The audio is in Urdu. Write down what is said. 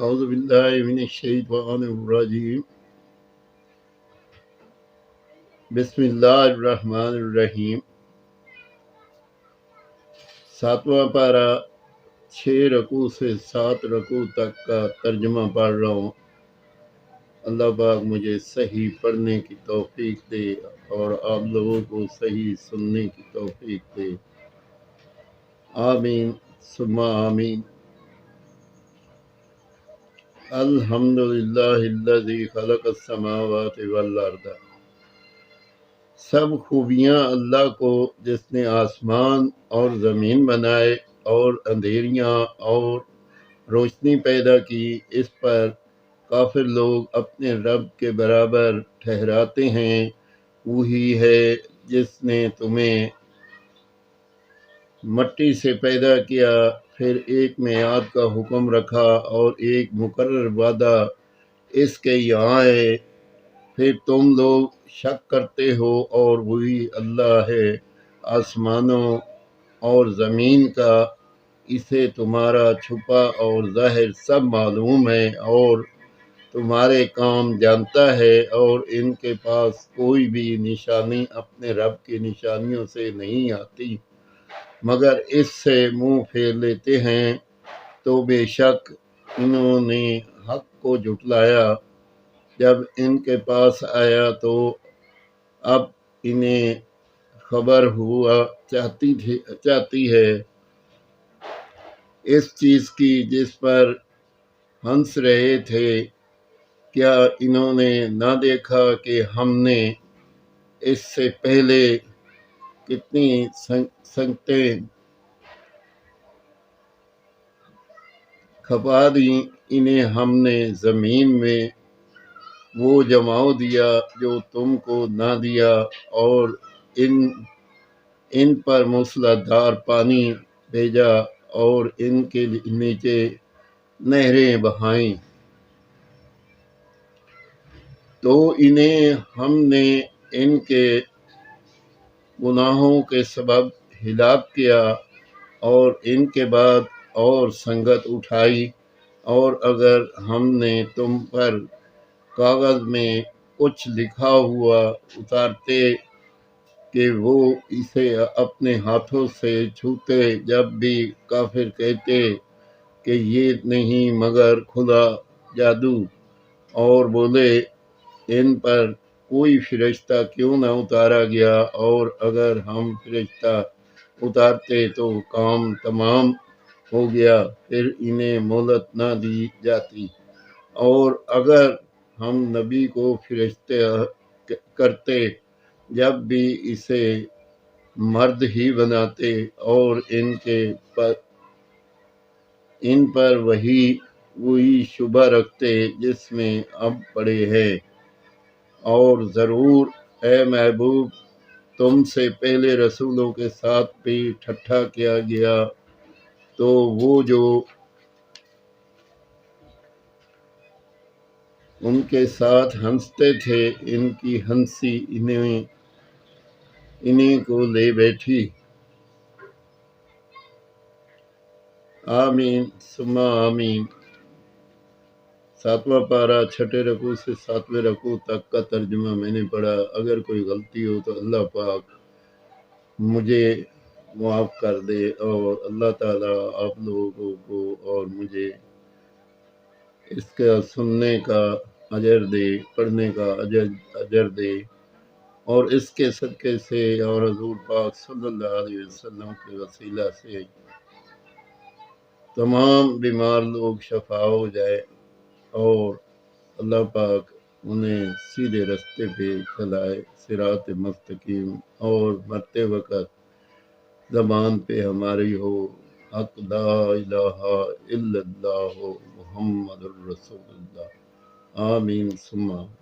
اعوذ باللہ من الشیطان الرجیم بسم اللہ الرحمن الرحیم۔ ساتواں پارہ 6 رکوع سے 7 رکوع تک کا ترجمہ پڑھ رہا ہوں۔ اللہ پاک مجھے صحیح پڑھنے کی توفیق دے اور آپ لوگوں کو صحیح سننے کی توفیق دے، آمین ثم آمین۔ الحمدللہ الذی خلق السماوات والارض، سب خوبیاں اللہ کو جس نے آسمان اور زمین بنائے اور اندھیریاں اور روشنی پیدا کی۔ اس پر کافر لوگ اپنے رب کے برابر ٹھہراتے ہیں۔ وہی ہے جس نے تمہیں مٹی سے پیدا کیا، پھر ایک میعاد کا حکم رکھا اور ایک مقرر وعدہ اس کے یہاں ہے، پھر تم لوگ شک کرتے ہو، اور وہی اللہ ہے آسمانوں اور زمین کا، اسے تمہارا چھپا اور ظاہر سب معلوم ہے، اور تمہارے کام جانتا ہے، اور ان کے پاس کوئی بھی نشانی اپنے رب کی نشانیوں سے نہیں آتی مگر اس سے منہ پھیر لیتے ہیں۔ تو بے شک انہوں نے حق کو جھٹلایا جب ان کے پاس آیا، تو اب انہیں خبر ہوا چاہتی ہے اس چیز کی جس پر ہنس رہے تھے۔ کیا انہوں نے نہ دیکھا کہ ہم نے اس سے پہلے کتنی سنگتیں کھپا دیں؟ انہیں ہم نے زمین میں وہ جماؤ دیا جو تم کو نہ دیا، اور ان پر موسلادھار پانی بھیجا اور ان کے نیچے نہریں بہائیں، تو انہیں ہم نے ان کے گناہوں کے سبب ہلاک کیا، اور ان کے بعد اور سنگت اٹھائی۔ اور اگر ہم نے تم پر کاغذ میں کچھ لکھا ہوا اتارتے کہ وہ اسے اپنے ہاتھوں سے چھوتے، جب بھی کافر کہتے کہ یہ نہیں مگر کھلا جادو، اور بولے ان پر کوئی فرشتہ کیوں نہ اتارا گیا، اور اگر ہم فرشتہ اتارتے تو کام تمام ہو گیا، پھر انہیں مہلت نہ دی جاتی۔ اور اگر ہم نبی کو فرشتہ کرتے، جب بھی اسے مرد ہی بناتے، اور ان پر وہی شبہ رکھتے جس میں اب پڑے ہیں۔ اور ضرور اے محبوب تم سے پہلے رسولوں کے ساتھ بھی ٹھٹھا کیا گیا، تو وہ جو ان کے ساتھ ہنستے تھے ان کی ہنسی انہیں کو لے بیٹھی۔ آمین ثم آمین۔ 7واں پارہ 6 رکوع سے 7ویں رکوع تک کا ترجمہ میں نے پڑھا۔ اگر کوئی غلطی ہو تو اللہ پاک مجھے معاف کر دے، اور اللہ تعالیٰ آپ لوگوں کو اور مجھے اس کا سننے کا اجر دے، پڑھنے کا اجر دے، اور اس کے صدقے سے اور حضور پاک صلی اللہ علیہ وسلم کے وسیلہ سے تمام بیمار لوگ شفا ہو جائے، اور اللہ پاک انہیں سیدھے رستے پہ چلائے، صراط مستقیم، اور مرتے وقت زبان پہ ہماری ہو حق لا الہ الا اللہ محمد الرسول اللہ، آمین ثم آمین۔